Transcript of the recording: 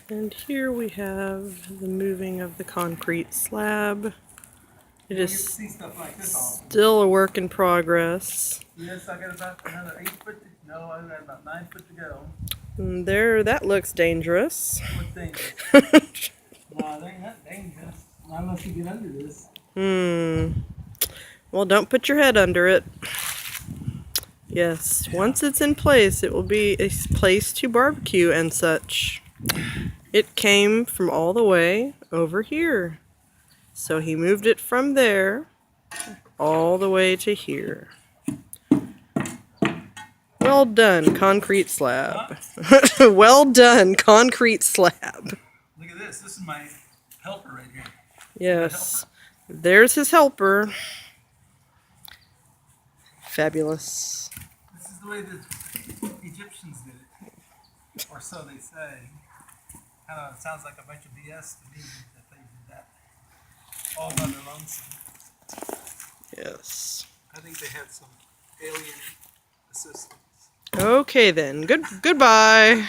And here we have the moving of the concrete slab. It is still a work in progress. Yes, I got about another 8 foot. No, I got about 9 foot to go. And there, that looks dangerous. What's dangerous? No, they ain't that dangerous. Not unless you get under this. Well, don't put your head under it. Yes, once it's in place, it will be a place to barbecue and such. It came from all the way over here. So he moved it from there all the way to here. Well done, concrete slab. Well done, concrete slab. Look at this. This is my helper right here. Yes, there's his helper. Fabulous. This is the way the Egyptians did it. Or so they say. I don't know, it sounds like a bunch of BS to me that they did that all by their lonesome. Yes. I think they had some alien assistance. Okay then. Goodbye.